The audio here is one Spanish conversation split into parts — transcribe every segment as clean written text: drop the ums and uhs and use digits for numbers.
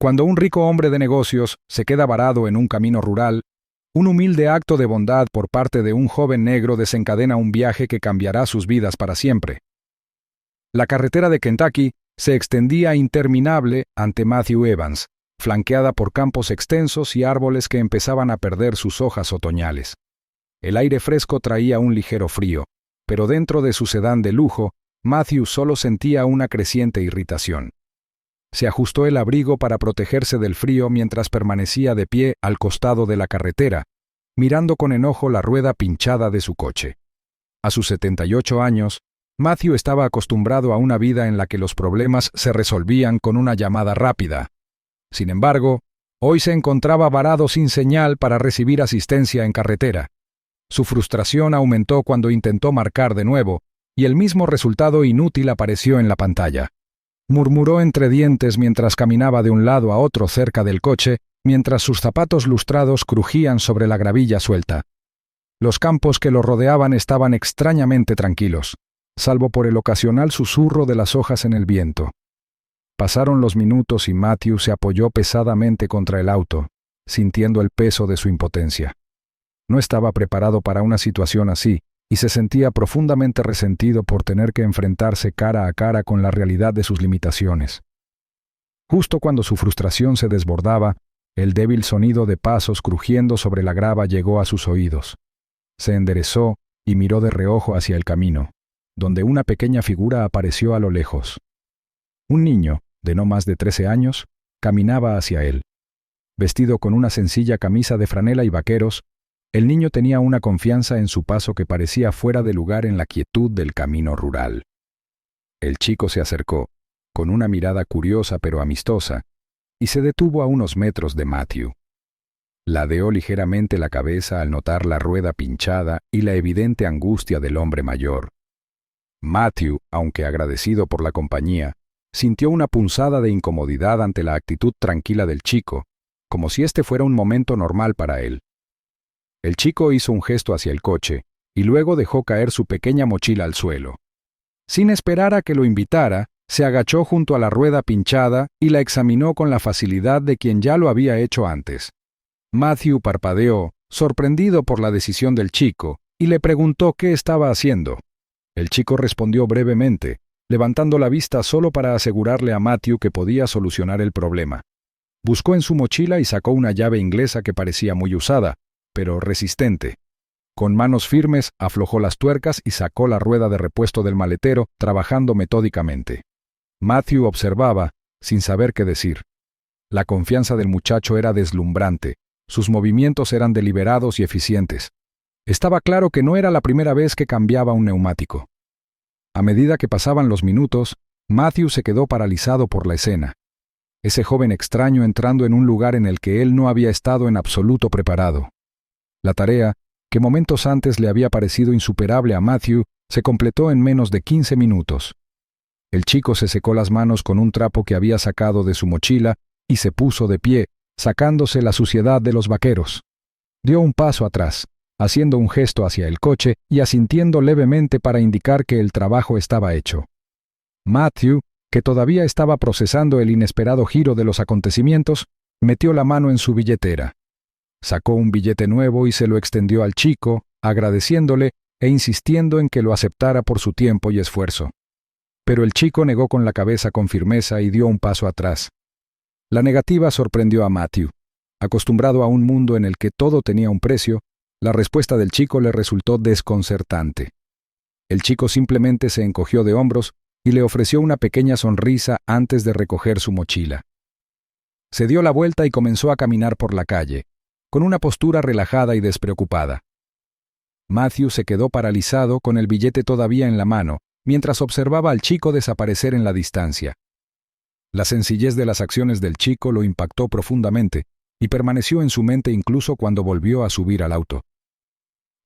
Cuando un rico hombre de negocios se queda varado en un camino rural, un humilde acto de bondad por parte de un joven negro desencadena un viaje que cambiará sus vidas para siempre. La carretera de Kentucky se extendía interminable ante Matthew Evans, flanqueada por campos extensos y árboles que empezaban a perder sus hojas otoñales. El aire fresco traía un ligero frío, pero dentro de su sedán de lujo, Matthew solo sentía una creciente irritación. Se ajustó el abrigo para protegerse del frío mientras permanecía de pie al costado de la carretera, mirando con enojo la rueda pinchada de su coche. A sus 78 años, Matthew estaba acostumbrado a una vida en la que los problemas se resolvían con una llamada rápida. Sin embargo, hoy se encontraba varado sin señal para recibir asistencia en carretera. Su frustración aumentó cuando intentó marcar de nuevo, y el mismo resultado inútil apareció en la pantalla. Murmuró entre dientes mientras caminaba de un lado a otro cerca del coche, mientras sus zapatos lustrados crujían sobre la gravilla suelta. Los campos que lo rodeaban estaban extrañamente tranquilos, salvo por el ocasional susurro de las hojas en el viento. Pasaron los minutos y Matthew se apoyó pesadamente contra el auto, sintiendo el peso de su impotencia. No estaba preparado para una situación así, y se sentía profundamente resentido por tener que enfrentarse cara a cara con la realidad de sus limitaciones. Justo cuando su frustración se desbordaba, el débil sonido de pasos crujiendo sobre la grava llegó a sus oídos. Se enderezó y miró de reojo hacia el camino, donde una pequeña figura apareció a lo lejos. Un niño, de no más de 13 años, caminaba hacia él. Vestido con una sencilla camisa de franela y vaqueros, el niño tenía una confianza en su paso que parecía fuera de lugar en la quietud del camino rural. El chico se acercó, con una mirada curiosa pero amistosa, y se detuvo a unos metros de Matthew. Ladeó ligeramente la cabeza al notar la rueda pinchada y la evidente angustia del hombre mayor. Matthew, aunque agradecido por la compañía, sintió una punzada de incomodidad ante la actitud tranquila del chico, como si este fuera un momento normal para él. El chico hizo un gesto hacia el coche, y luego dejó caer su pequeña mochila al suelo. Sin esperar a que lo invitara, se agachó junto a la rueda pinchada y la examinó con la facilidad de quien ya lo había hecho antes. Matthew parpadeó, sorprendido por la decisión del chico, y le preguntó qué estaba haciendo. El chico respondió brevemente, levantando la vista solo para asegurarle a Matthew que podía solucionar el problema. Buscó en su mochila y sacó una llave inglesa que parecía muy usada, pero resistente. Con manos firmes aflojó las tuercas y sacó la rueda de repuesto del maletero, trabajando metódicamente. Matthew observaba, sin saber qué decir. La confianza del muchacho era deslumbrante, sus movimientos eran deliberados y eficientes. Estaba claro que no era la primera vez que cambiaba un neumático. A medida que pasaban los minutos, Matthew se quedó paralizado por la escena. Ese joven extraño entrando en un lugar en el que él no había estado en absoluto preparado. La tarea, que momentos antes le había parecido insuperable a Matthew, se completó en menos de 15 minutos. El chico se secó las manos con un trapo que había sacado de su mochila y se puso de pie, sacándose la suciedad de los vaqueros. Dio un paso atrás, haciendo un gesto hacia el coche y asintiendo levemente para indicar que el trabajo estaba hecho. Matthew, que todavía estaba procesando el inesperado giro de los acontecimientos, metió la mano en su billetera. Sacó un billete nuevo y se lo extendió al chico, agradeciéndole e insistiendo en que lo aceptara por su tiempo y esfuerzo. Pero el chico negó con la cabeza con firmeza y dio un paso atrás. La negativa sorprendió a Matthew. Acostumbrado a un mundo en el que todo tenía un precio, la respuesta del chico le resultó desconcertante. El chico simplemente se encogió de hombros y le ofreció una pequeña sonrisa antes de recoger su mochila. Se dio la vuelta y comenzó a caminar por la calle, con una postura relajada y despreocupada. Matthew se quedó paralizado con el billete todavía en la mano, mientras observaba al chico desaparecer en la distancia. La sencillez de las acciones del chico lo impactó profundamente y permaneció en su mente incluso cuando volvió a subir al auto.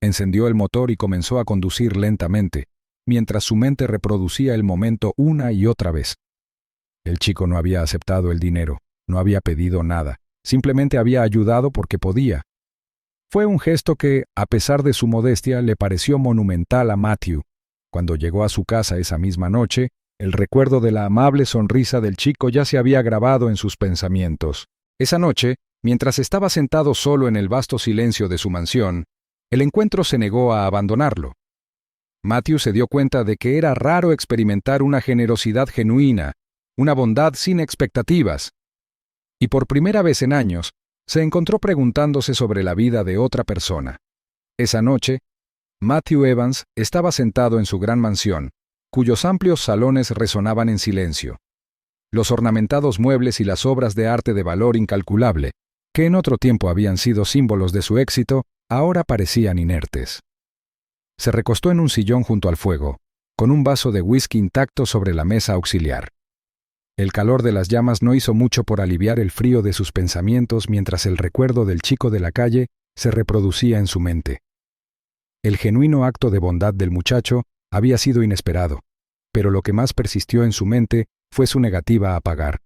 Encendió el motor y comenzó a conducir lentamente, mientras su mente reproducía el momento una y otra vez. El chico no había aceptado el dinero, no había pedido nada. Simplemente había ayudado porque podía. Fue un gesto que, a pesar de su modestia, le pareció monumental a Matthew. Cuando llegó a su casa esa misma noche, El recuerdo de la amable sonrisa del chico ya se había grabado en sus pensamientos. Esa noche, mientras estaba sentado solo en el vasto silencio de su mansión, el encuentro se negó a abandonarlo. Matthew se dio cuenta de que era raro experimentar una generosidad genuina, una bondad sin expectativas, y por primera vez en años, se encontró preguntándose sobre la vida de otra persona. Esa noche, Matthew Evans estaba sentado en su gran mansión, cuyos amplios salones resonaban en silencio. Los ornamentados muebles y las obras de arte de valor incalculable, que en otro tiempo habían sido símbolos de su éxito, ahora parecían inertes. Se recostó en un sillón junto al fuego, con un vaso de whisky intacto sobre la mesa auxiliar. El calor de las llamas no hizo mucho por aliviar el frío de sus pensamientos mientras el recuerdo del chico de la calle se reproducía en su mente. El genuino acto de bondad del muchacho había sido inesperado, pero lo que más persistió en su mente fue su negativa a pagar.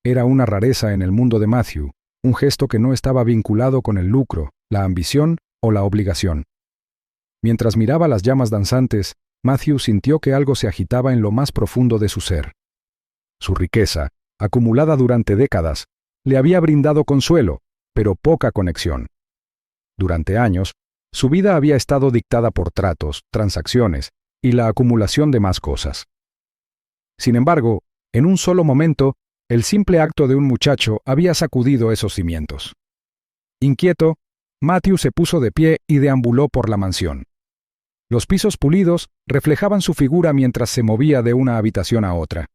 Era una rareza en el mundo de Matthew, un gesto que no estaba vinculado con el lucro, la ambición o la obligación. Mientras miraba las llamas danzantes, Matthew sintió que algo se agitaba en lo más profundo de su ser. Su riqueza, acumulada durante décadas, le había brindado consuelo, pero poca conexión. Durante años, su vida había estado dictada por tratos, transacciones y la acumulación de más cosas. Sin embargo, en un solo momento, el simple acto de un muchacho había sacudido esos cimientos. Inquieto, Matthew se puso de pie y deambuló por la mansión. Los pisos pulidos reflejaban su figura mientras se movía de una habitación a otra.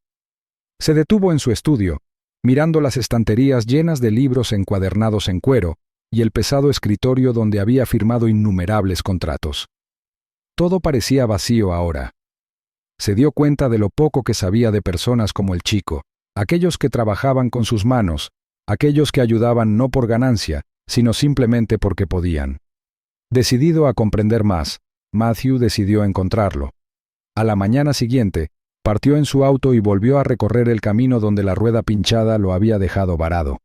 Se detuvo en su estudio, mirando las estanterías llenas de libros encuadernados en cuero y el pesado escritorio donde había firmado innumerables contratos. Todo parecía vacío ahora. Se dio cuenta de lo poco que sabía de personas como el chico, aquellos que trabajaban con sus manos, aquellos que ayudaban no por ganancia, sino simplemente porque podían. Decidido a comprender más, Matthew decidió encontrarlo. A la mañana siguiente, partió en su auto y volvió a recorrer el camino donde la rueda pinchada lo había dejado varado.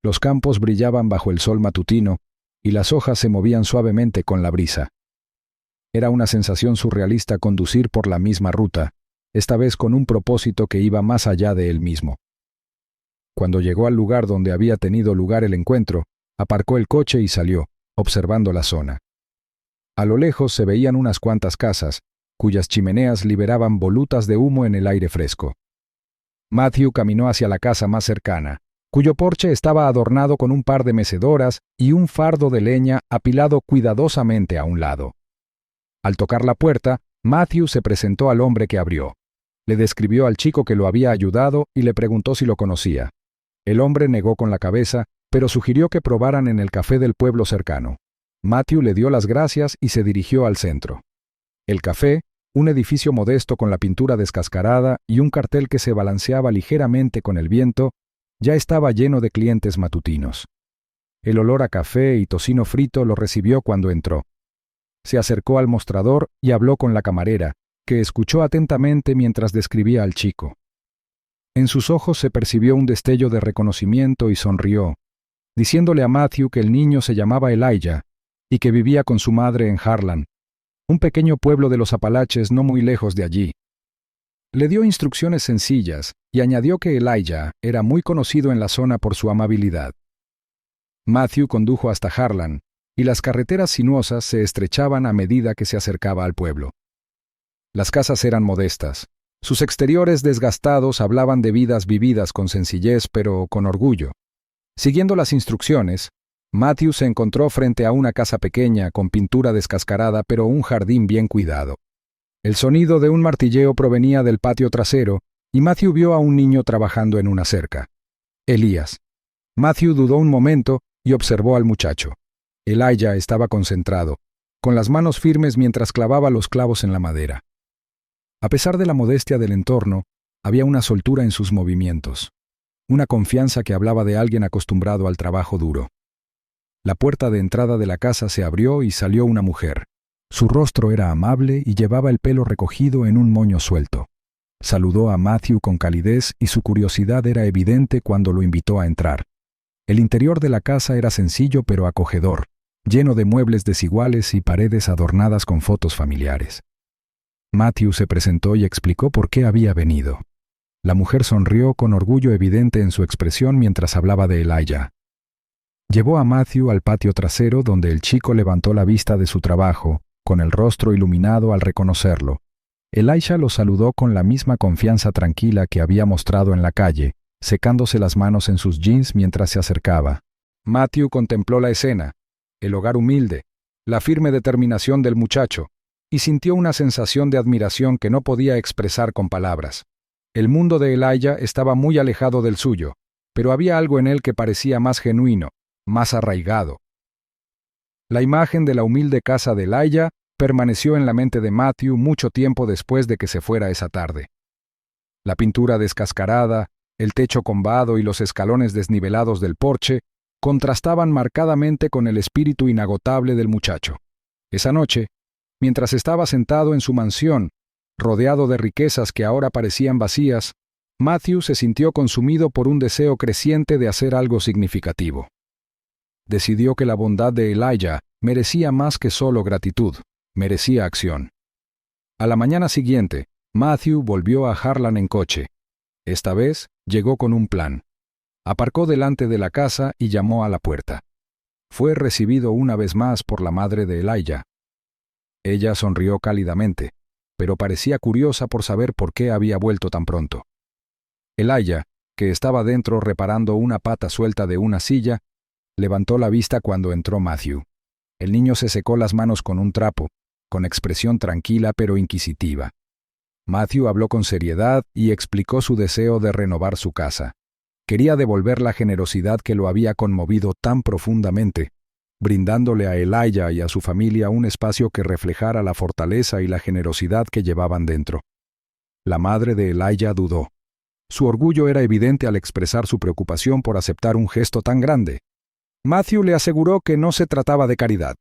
Los campos brillaban bajo el sol matutino y las hojas se movían suavemente con la brisa. Era una sensación surrealista conducir por la misma ruta, esta vez con un propósito que iba más allá de él mismo. Cuando llegó al lugar donde había tenido lugar el encuentro, aparcó el coche y salió, observando la zona. A lo lejos se veían unas cuantas casas, cuyas chimeneas liberaban volutas de humo en el aire fresco. Matthew caminó hacia la casa más cercana, cuyo porche estaba adornado con un par de mecedoras y un fardo de leña apilado cuidadosamente a un lado. Al tocar la puerta, Matthew se presentó al hombre que abrió. Le describió al chico que lo había ayudado y le preguntó si lo conocía. El hombre negó con la cabeza, pero sugirió que probaran en el café del pueblo cercano. Matthew le dio las gracias y se dirigió al centro. El café, un edificio modesto con la pintura descascarada y un cartel que se balanceaba ligeramente con el viento, ya estaba lleno de clientes matutinos. El olor a café y tocino frito lo recibió cuando entró. Se acercó al mostrador y habló con la camarera, que escuchó atentamente mientras describía al chico. En sus ojos se percibió un destello de reconocimiento y sonrió, diciéndole a Matthew que el niño se llamaba Elijah y que vivía con su madre en Harlan, un pequeño pueblo de los Apalaches no muy lejos de allí. Le dio instrucciones sencillas y añadió que Elijah era muy conocido en la zona por su amabilidad. Matthew condujo hasta Harlan, y las carreteras sinuosas se estrechaban a medida que se acercaba al pueblo. Las casas eran modestas. Sus exteriores desgastados hablaban de vidas vividas con sencillez pero con orgullo. Siguiendo las instrucciones, Matthew se encontró frente a una casa pequeña con pintura descascarada pero un jardín bien cuidado. El sonido de un martilleo provenía del patio trasero y Matthew vio a un niño trabajando en una cerca. Elías. Matthew dudó un momento y observó al muchacho. Elijah estaba concentrado, con las manos firmes mientras clavaba los clavos en la madera. A pesar de la modestia del entorno, había una soltura en sus movimientos, una confianza que hablaba de alguien acostumbrado al trabajo duro. La puerta de entrada de la casa se abrió y salió una mujer. Su rostro era amable y llevaba el pelo recogido en un moño suelto. Saludó a Matthew con calidez y su curiosidad era evidente cuando lo invitó a entrar. El interior de la casa era sencillo pero acogedor, lleno de muebles desiguales y paredes adornadas con fotos familiares. Matthew se presentó y explicó por qué había venido. La mujer sonrió con orgullo evidente en su expresión mientras hablaba de Elijah. Llevó a Matthew al patio trasero donde el chico levantó la vista de su trabajo, con el rostro iluminado al reconocerlo. Elijah lo saludó con la misma confianza tranquila que había mostrado en la calle, secándose las manos en sus jeans mientras se acercaba. Matthew contempló la escena, el hogar humilde, la firme determinación del muchacho, y sintió una sensación de admiración que no podía expresar con palabras. El mundo de Elijah estaba muy alejado del suyo, pero había algo en él que parecía más genuino, más arraigado. La imagen de la humilde casa de Elijah permaneció en la mente de Matthew mucho tiempo después de que se fuera esa tarde. La pintura descascarada, el techo combado y los escalones desnivelados del porche contrastaban marcadamente con el espíritu inagotable del muchacho. Esa noche, mientras estaba sentado en su mansión, rodeado de riquezas que ahora parecían vacías, Matthew se sintió consumido por un deseo creciente de hacer algo significativo. Decidió que la bondad de Elijah merecía más que solo gratitud, merecía acción. A la mañana siguiente, Matthew volvió a Harlan en coche. Esta vez llegó con un plan. Aparcó delante de la casa y llamó a la puerta. Fue recibido una vez más por la madre de Elijah. Ella sonrió cálidamente, pero parecía curiosa por saber por qué había vuelto tan pronto. Elijah, que estaba dentro reparando una pata suelta de una silla, levantó la vista cuando entró Matthew. El niño se secó las manos con un trapo, con expresión tranquila pero inquisitiva. Matthew habló con seriedad y explicó su deseo de renovar su casa. Quería devolver la generosidad que lo había conmovido tan profundamente, brindándole a Elijah y a su familia un espacio que reflejara la fortaleza y la generosidad que llevaban dentro. La madre de Elijah dudó. Su orgullo era evidente al expresar su preocupación por aceptar un gesto tan grande. Matthew le aseguró que no se trataba de caridad.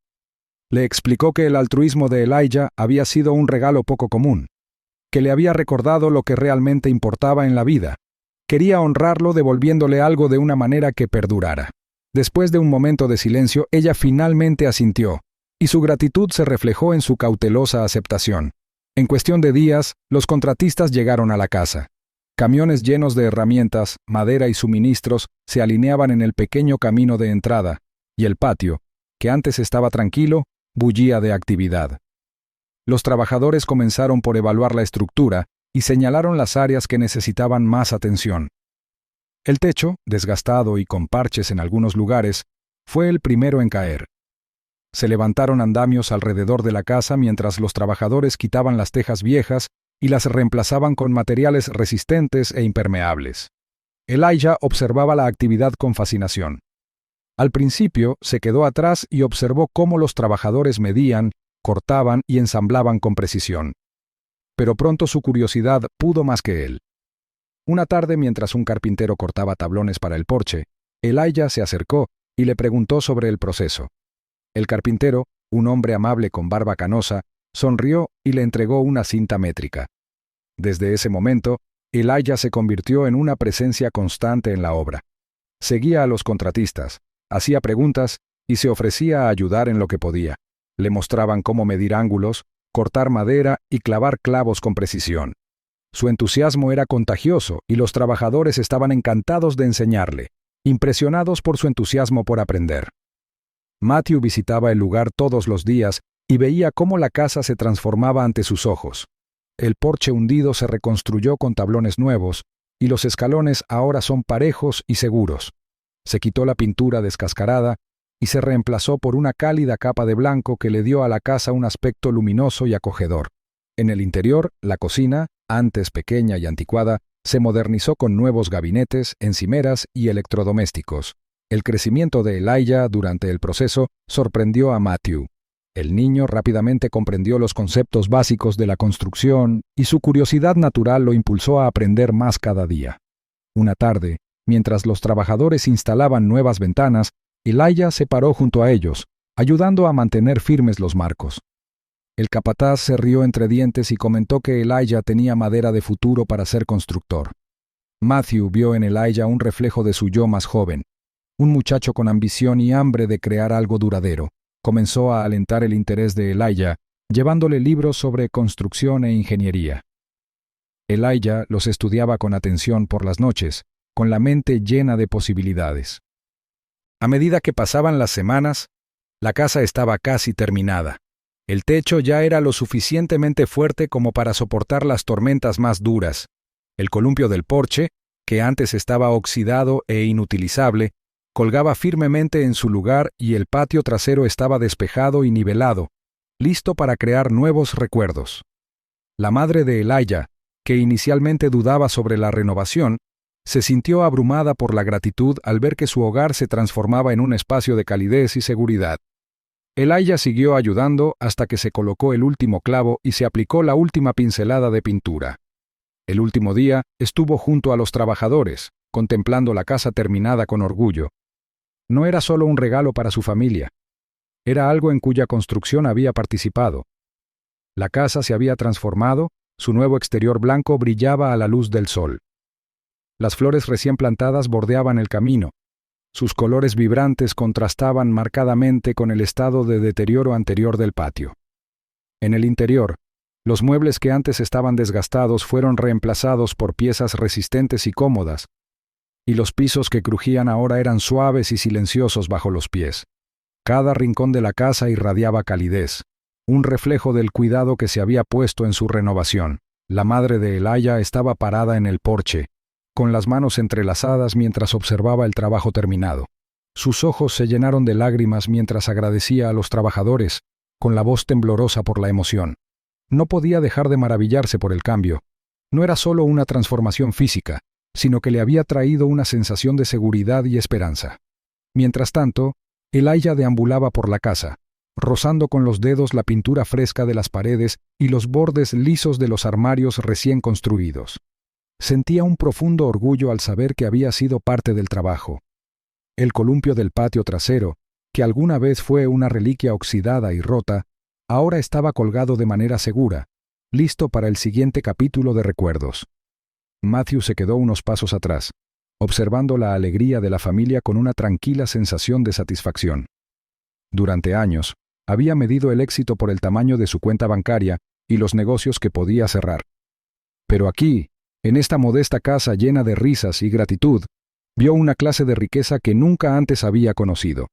Le explicó que el altruismo de Elijah había sido un regalo poco común, que le había recordado lo que realmente importaba en la vida. Quería honrarlo devolviéndole algo de una manera que perdurara. Después de un momento de silencio, ella finalmente asintió, y su gratitud se reflejó en su cautelosa aceptación. En cuestión de días, los contratistas llegaron a la casa. Camiones llenos de herramientas, madera y suministros se alineaban en el pequeño camino de entrada, y el patio, que antes estaba tranquilo, bullía de actividad. Los trabajadores comenzaron por evaluar la estructura y señalaron las áreas que necesitaban más atención. El techo, desgastado y con parches en algunos lugares, fue el primero en caer. Se levantaron andamios alrededor de la casa mientras los trabajadores quitaban las tejas viejas y las reemplazaban con materiales resistentes e impermeables. Elijah observaba la actividad con fascinación. Al principio se quedó atrás y observó cómo los trabajadores medían, cortaban y ensamblaban con precisión. Pero pronto su curiosidad pudo más que él. Una tarde, mientras un carpintero cortaba tablones para el porche, Elijah se acercó y le preguntó sobre el proceso. El carpintero, un hombre amable con barba canosa, sonrió y le entregó una cinta métrica. Desde ese momento, Elijah se convirtió en una presencia constante en la obra. Seguía a los contratistas, hacía preguntas y se ofrecía a ayudar en lo que podía. Le mostraban cómo medir ángulos, cortar madera y clavar clavos con precisión. Su entusiasmo era contagioso y los trabajadores estaban encantados de enseñarle, impresionados por su entusiasmo por aprender. Matthew visitaba el lugar todos los días y veía cómo la casa se transformaba ante sus ojos. El porche hundido se reconstruyó con tablones nuevos y los escalones ahora son parejos y seguros. Se quitó la pintura descascarada y se reemplazó por una cálida capa de blanco que le dio a la casa un aspecto luminoso y acogedor. En el interior, la cocina, antes pequeña y anticuada, se modernizó con nuevos gabinetes, encimeras y electrodomésticos. El crecimiento de Elijah durante el proceso sorprendió a Matthew. El niño rápidamente comprendió los conceptos básicos de la construcción y su curiosidad natural lo impulsó a aprender más cada día. Una tarde, mientras los trabajadores instalaban nuevas ventanas, Elijah se paró junto a ellos, ayudando a mantener firmes los marcos. El capataz se rió entre dientes y comentó que Elijah tenía madera de futuro para ser constructor. Matthew vio en Elijah un reflejo de su yo más joven, un muchacho con ambición y hambre de crear algo duradero. Comenzó a alentar el interés de Elijah, llevándole libros sobre construcción e ingeniería. Elijah los estudiaba con atención por las noches, con la mente llena de posibilidades. A medida que pasaban las semanas, la casa estaba casi terminada. El techo ya era lo suficientemente fuerte como para soportar las tormentas más duras. El columpio del porche, que antes estaba oxidado e inutilizable, colgaba firmemente en su lugar y el patio trasero estaba despejado y nivelado, listo para crear nuevos recuerdos. La madre de Elijah, que inicialmente dudaba sobre la renovación, se sintió abrumada por la gratitud al ver que su hogar se transformaba en un espacio de calidez y seguridad. Elijah siguió ayudando hasta que se colocó el último clavo y se aplicó la última pincelada de pintura. El último día estuvo junto a los trabajadores, contemplando la casa terminada con orgullo. No era solo un regalo para su familia. Era algo en cuya construcción había participado. La casa se había transformado, su nuevo exterior blanco brillaba a la luz del sol. Las flores recién plantadas bordeaban el camino. Sus colores vibrantes contrastaban marcadamente con el estado de deterioro anterior del patio. En el interior, los muebles que antes estaban desgastados fueron reemplazados por piezas resistentes y cómodas, y los pisos que crujían ahora eran suaves y silenciosos bajo los pies. Cada rincón de la casa irradiaba calidez, un reflejo del cuidado que se había puesto en su renovación. La madre de Elijah estaba parada en el porche, con las manos entrelazadas mientras observaba el trabajo terminado. Sus ojos se llenaron de lágrimas mientras agradecía a los trabajadores, con la voz temblorosa por la emoción. No podía dejar de maravillarse por el cambio. No era solo una transformación física, sino que le había traído una sensación de seguridad y esperanza. Mientras tanto, Elijah deambulaba por la casa, rozando con los dedos la pintura fresca de las paredes y los bordes lisos de los armarios recién construidos. Sentía un profundo orgullo al saber que había sido parte del trabajo. El columpio del patio trasero, que alguna vez fue una reliquia oxidada y rota, ahora estaba colgado de manera segura, listo para el siguiente capítulo de recuerdos. Matthew se quedó unos pasos atrás, observando la alegría de la familia con una tranquila sensación de satisfacción. Durante años, había medido el éxito por el tamaño de su cuenta bancaria y los negocios que podía cerrar. Pero aquí, en esta modesta casa llena de risas y gratitud, vio una clase de riqueza que nunca antes había conocido.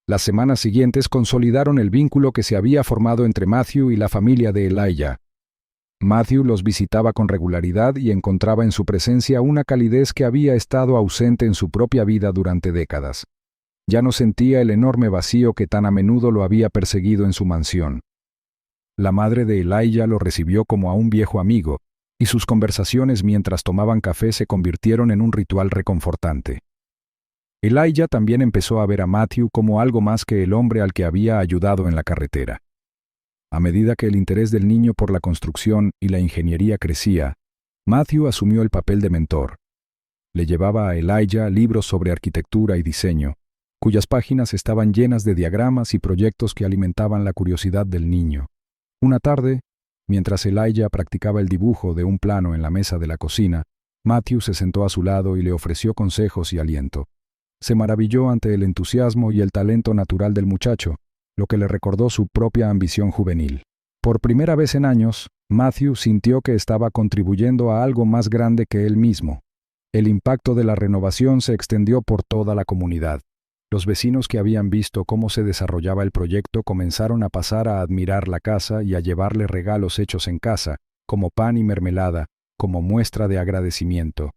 Las semanas siguientes consolidaron el vínculo que se había formado entre Matthew y la familia de Elijah. Matthew los visitaba con regularidad y encontraba en su presencia una calidez que había estado ausente en su propia vida durante décadas. Ya no sentía el enorme vacío que tan a menudo lo había perseguido en su mansión. La madre de Elijah lo recibió como a un viejo amigo, y sus conversaciones mientras tomaban café se convirtieron en un ritual reconfortante. Elijah también empezó a ver a Matthew como algo más que el hombre al que había ayudado en la carretera. A medida que el interés del niño por la construcción y la ingeniería crecía, Matthew asumió el papel de mentor. Le llevaba a Elijah libros sobre arquitectura y diseño, cuyas páginas estaban llenas de diagramas y proyectos que alimentaban la curiosidad del niño. Una tarde, mientras Elijah practicaba el dibujo de un plano en la mesa de la cocina, Matthew se sentó a su lado y le ofreció consejos y aliento. Se maravilló ante el entusiasmo y el talento natural del muchacho, lo que le recordó su propia ambición juvenil. Por primera vez en años, Matthew sintió que estaba contribuyendo a algo más grande que él mismo. El impacto de la renovación se extendió por toda la comunidad. Los vecinos que habían visto cómo se desarrollaba el proyecto comenzaron a pasar a admirar la casa y a llevarle regalos hechos en casa, como pan y mermelada, como muestra de agradecimiento.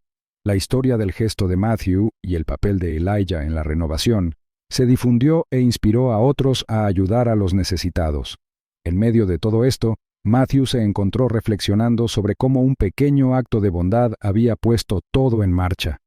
La historia del gesto de Matthew y el papel de Elijah en la renovación se difundió e inspiró a otros a ayudar a los necesitados. En medio de todo esto, Matthew se encontró reflexionando sobre cómo un pequeño acto de bondad había puesto todo en marcha.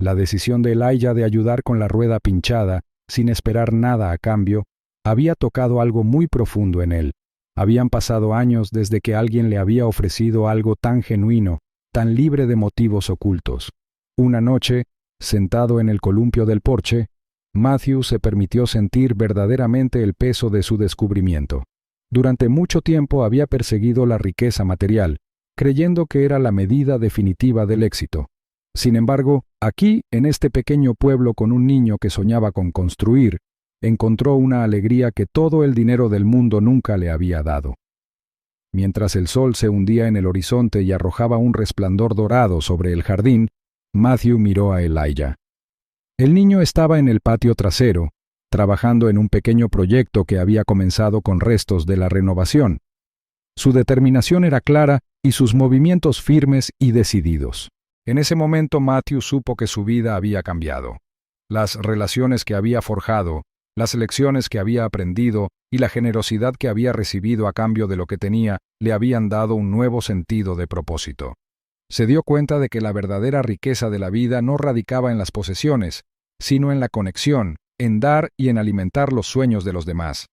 La decisión de Elijah de ayudar con la rueda pinchada, sin esperar nada a cambio, había tocado algo muy profundo en él. Habían pasado años desde que alguien le había ofrecido algo tan genuino, tan libre de motivos ocultos. Una noche, sentado en el columpio del porche, Matthew se permitió sentir verdaderamente el peso de su descubrimiento. Durante mucho tiempo había perseguido la riqueza material, creyendo que era la medida definitiva del éxito. Sin embargo, aquí, en este pequeño pueblo con un niño que soñaba con construir, encontró una alegría que todo el dinero del mundo nunca le había dado. Mientras el sol se hundía en el horizonte y arrojaba un resplandor dorado sobre el jardín, Matthew miró a Elijah. El niño estaba en el patio trasero, trabajando en un pequeño proyecto que había comenzado con restos de la renovación. Su determinación era clara y sus movimientos firmes y decididos. En ese momento Matthew supo que su vida había cambiado. Las relaciones que había forjado, las lecciones que había aprendido y la generosidad que había recibido a cambio de lo que tenía le habían dado un nuevo sentido de propósito. Se dio cuenta de que la verdadera riqueza de la vida no radicaba en las posesiones, sino en la conexión, en dar y en alimentar los sueños de los demás.